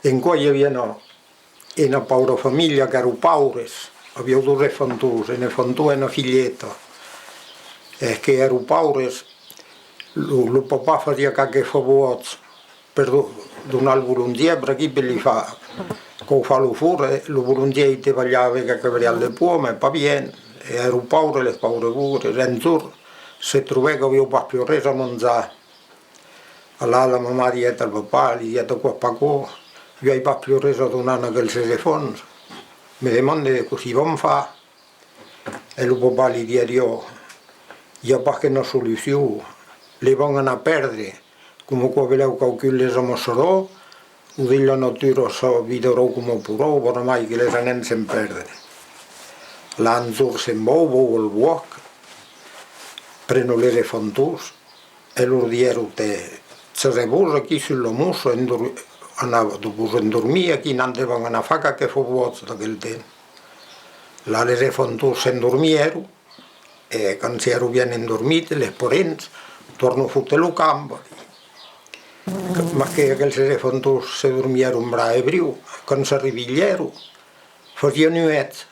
in qua hi havia una paura famiglia che erano paures, avevo due fantus, una fantù e una filletta, e che erano paures, il papà faceva qualche favore per donare il volontiere, perché per gli fa, che fa lo fuore, il volontiere ti tagliava che aveva le puome, e poi viene, e erano paure, le paure pure, e se trovava che avevo pas più reso a mangiare. Allora la mamma dieta al papà, gli dieta qua pacò, io hai pas più reso a donare quel telefoni. Mi domanda così come fa? E il papà gli dice io pas che una soluzione, le vengono a perdere, come qua volevo calcolare le ammazzerò, o della natura so vidrò come purò, ormai che le non si perdere. L'anzur si muove, il vuoc, prendo le fantus, e loro dicono te, se riposa qui sulla musa, andava dopo a dormire, chi non devono fare che fa vuoto da quel tempo. La le fantus si dormirono, e quando si erano bien dormite, le parenti, tornano fuori al campo. Ma che le fantus si dormirono bravi, quando si ripigliarono, facevano nuezza.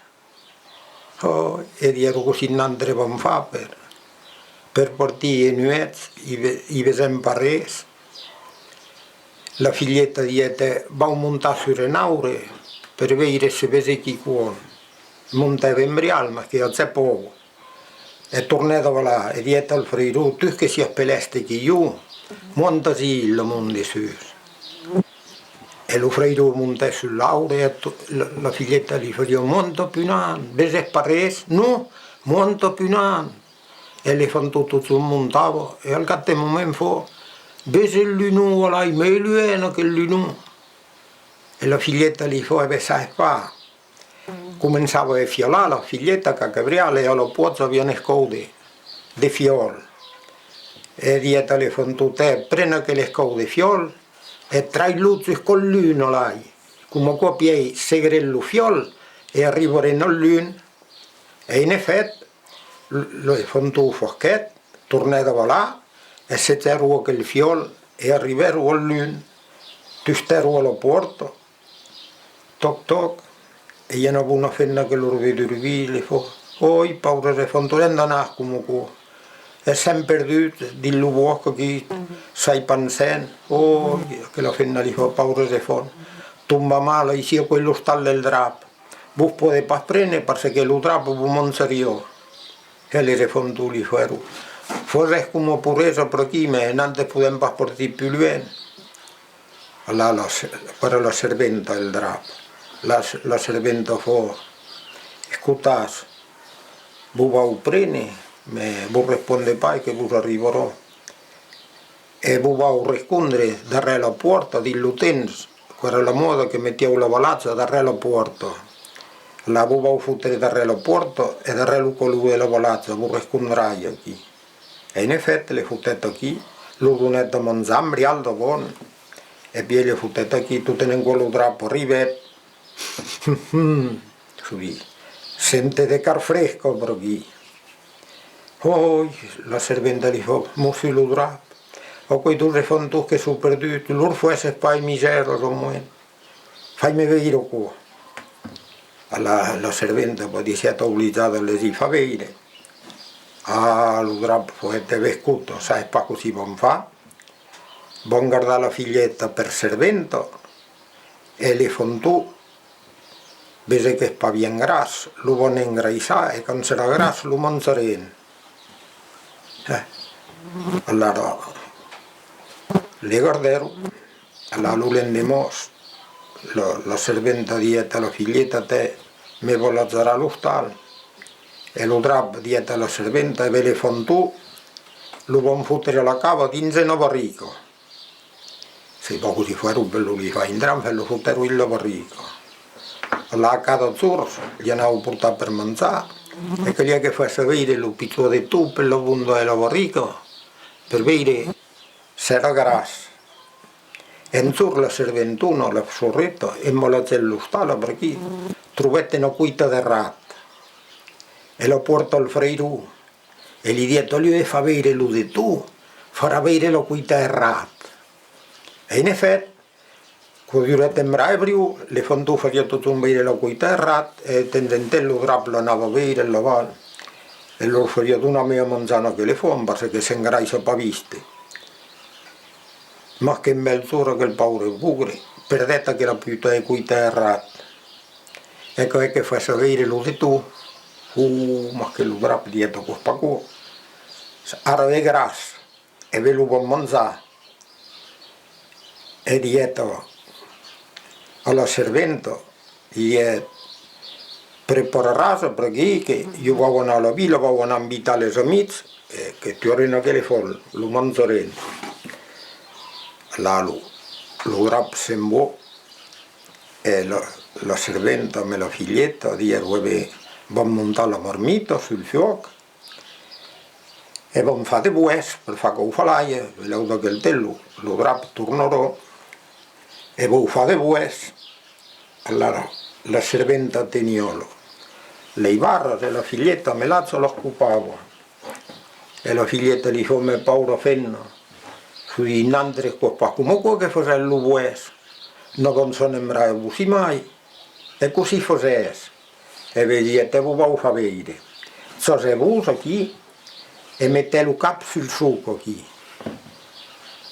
Oh, e dicono così non devono fare per partire nuezza, i vesem paresi. La figlietta dice, va a montare su Renaure per vedere se vede chi cuore. Montava in Brialma, che c'è poco. E tornava là e dice al frero, tu che si appelleste che io, montasi il mondo su. E lo frero monta sull'aure e la figlietta gli faceva, monta più in anno, vede paresi? No, monta più in anno. E le fanno tutto su montavo e al catto momento fa, vede il lino, là, meglio è che il lino. E la figlietta gli fa, e sai qua. Cominciava a fiolare la figlietta che Gabriele alla pozza viene scode di fiol. E dieta le fanno tutte, prende che le scode fiol e tra i luci con l'uno là. Come qua piei segrello fiol e arrivano al lune. E in effetti, le fanno tu forchet, tornava là e se c'era che il fiol e arrivano al lune. Tu stero alla porta, toc toc. E io non avevo una fenna che loro vedono le fa, oh, i paure le fanno andare come qua. E siamo perduti, di l'uovo che sai pensare, oh, che la fenna li fa paure le fanno. Tomba male, e sia quello sta nel drappo. Voi potete pas prendere perché lo drappo vi mangerio. E le fanno li fanno. Forse come purezza per chi, ma non possiamo pas partire più bene. Allora, per la serventa il drappo. La serventa fa, ascoltate, voi va prendere, ma voi risponde poi che voi arriverò. E voi va a rispondere dalle la porta dell'utente, quella è la moda che mettevo la valazza dalle la porta. La voi va a fottere dalle la porta e dalle il collo della valazza, voi risponderai qui. E in effetti le fottette qui, lo donate a mangiare, alto buono, e poi le fottette qui, tutte in quello drappo, arrivate. Sente de car fresco per qui. Oh, la serventa gli fa, mo si lo drappo. O quei due fanno che sono perduti, loro fosse poi misero, fammi vedere qua. La serventa poi di siete obbligata a le fa vedere. Ah, lo drappo fu vescuto, sai pa così buon fa. Buon guardare la figlietta per servento e le fanno vede che è bien grasso, lo vanno a ingrassare e quando sarà grasso lo mangeremo. Allora, le guardero, allora lo rendiamo, la serventa dieta alla figlietta te, mi vuole alzare all'ostal, e lo drappo dieta alla serventa e ve le fanno tu, lo vanno fottere alla cava dinze una barrica. Se poi così fuori bello li fa in trampa e lo fottero il barrica. La casa azzurra gli andavo a portare per mangiare e che gli che fa sapere lo piccolo di tu per la bunda e la barrica per vedere se era grasso. E azzurra la serventuno, la sorretta e me la cello stalla perché trovate una cuita di ratto e la porta al frero e gli dietro gli fa vedere lo di tu farà vedere la cuita di ratto. E in effetti Quando era ebrio, le fondò faceva tutto un bere la terra e tendentello draplo andava a bere e lavare. E loro faceva una mia manzana che le fomba, perché se ingraisa paviste. Ma che mezz'ora che il paure pure, perdetta che la piuta è qui terra. Ecco che fa sapere lo di tu, ma che lo draplo dietro con spaco. Ara è grasso, e ve lo può mangiare. E dietro alla servente gli preparerà perché io vado alla villa, vado a invitare gli amici che ti orino che le fanno, lo mangeremo. Là lo drappo sembo e la servente e la figlietta vanno a montare la marmita sul fuoco e vanno a fare bues per fare con falaia, vedo che il tello, lo drappo tornerò e vanno a fare bues. Allora la serventa teniolo, le barre e la figlietta me la occupava e la figlietta gli fa me paura fenna, sui innanzi qua come che fosse il bues, non so nemmeno così mai, e così fosse, e vedi te vuoi far vedere, so se usa qui e mette il capo sul succo qui,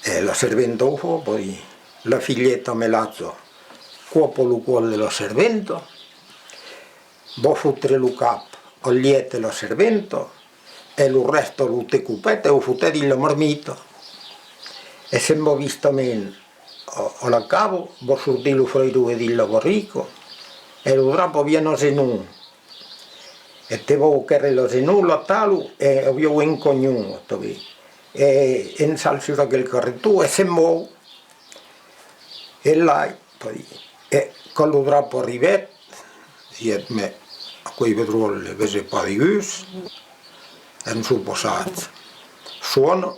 e la serventa lo fa, poi la figlietta me la cuopo lo cuore della serventa, va a fottere lo capo, al liete la serventa, e il resto lo te cupette e lo fotte di la marmita. E se mi ho visto meno alla cavo, va a sortire lo freddo di la barrica, e lo drappo viene a senù. E te va a chiedere la senù, la talo, e avevo in cognome, e in salsa che il carretto, e se mi e là, poi, e con lo drappo arrivato, io me a quei petroli invece di gus, e non sono passato. Suono,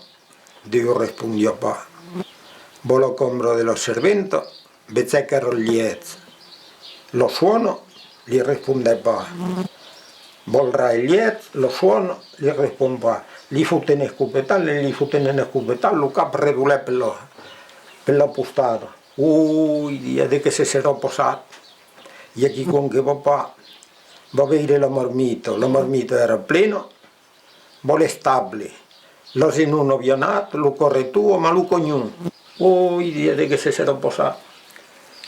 Dio risponde a pa. Vola compra della serventa, invece che era lieto. Lo suono, gli risponde pa. Volrà il lieto, lo suono, gli risponde pa. Gli fotte in scopetale, lo capo redulè per la postata. Ui, di che se sarà passato. E chi con che papà va a vedere la marmita era piena, vuole stabile, lo se non aveva nato, lo corre tu, ma lo cognuno. Ui, di che se sarà passato.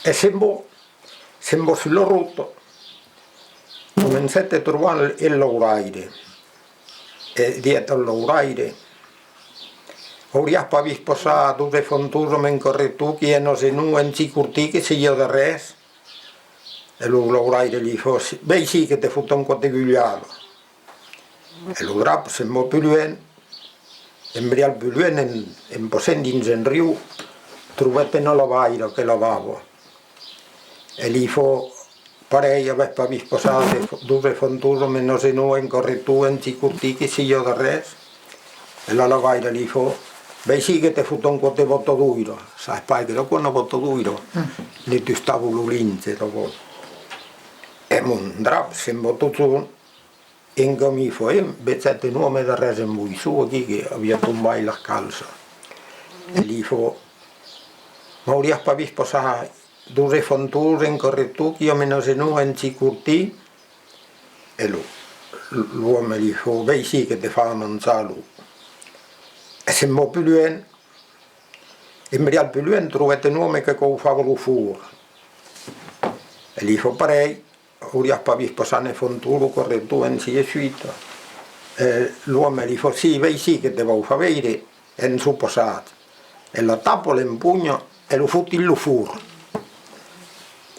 E sembrò sulla rotta, cominciate a trovare il lauraire, e dietro il lauraire, hauria pa vist passar due fontuso men corretto che non se non in sicurtì che se io del res e lo lauraire gli fosse beh sì che te fotte un po' gugliato e lo drappo se mo più luen e mbrial più luen in possendi in riu trovate una lavaira che lavavo e gli fo parei aveva pa vist passare due fontuso men non se non in corretto in sicurtì che se io del res e la lavaira gli fo beh sì che te fotte un po' di voto duro, sai che dopo una voto duro, ne ti stavo l'ulinze dopo. E un drappo sembra tutto in camifo, e invece te nome da rese in voi su chi che aveva tombato la calza. E lì fu, ma hauria pa vist passare due fonture in corretto che io me ne se non in sicurtì, e l'uomo gli fu, beh sì che te fa mangiare lui. E se mo più luen, e mi più luen trovate un uomo che fava lo fuoco. E gli fa parei, hauria pa vist passare ne fonturo corretto in si è suita. E l'uomo gli fa sì, vei sì che devo far vedere, e non sono passato. E la tappola in pugno e lo fotti in lo fuoco.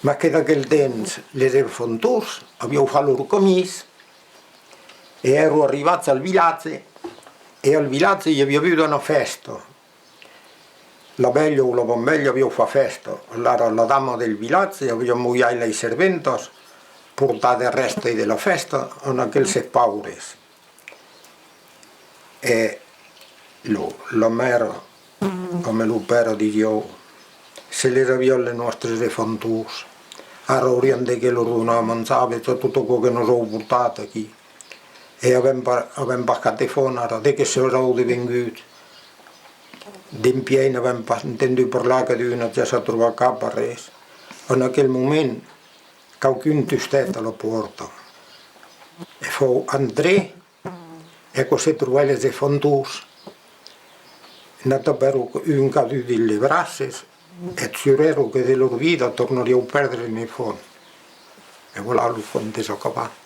Ma che da quel tempo le fontori avevo fatto loro commesso e ero arrivato al villaggio. E al villaggio gli avevo avuto una festa, la bella o la bambella avevo fatto festa, allora la dama del villaggio aveva muoiato le serventi, portato il resto della festa a quelle paure. E la mera, come lo pera di Dio, se le aveva le nostre fanture, a che loro non mangiavano tutto quello che non avevo portato qui. E abbiamo paccato fuori, che se erano venuti. d'impiei ne vam entendu parlar que diuen ja s'ha trobat cap a res. En aquell moment qualcun tostet a la porta e fou entré e così trovai les fondus anat a veure un che ha dut le brasses e giurero che de lor vida tornaríeu perdre ne font e voilà lo font desacabat.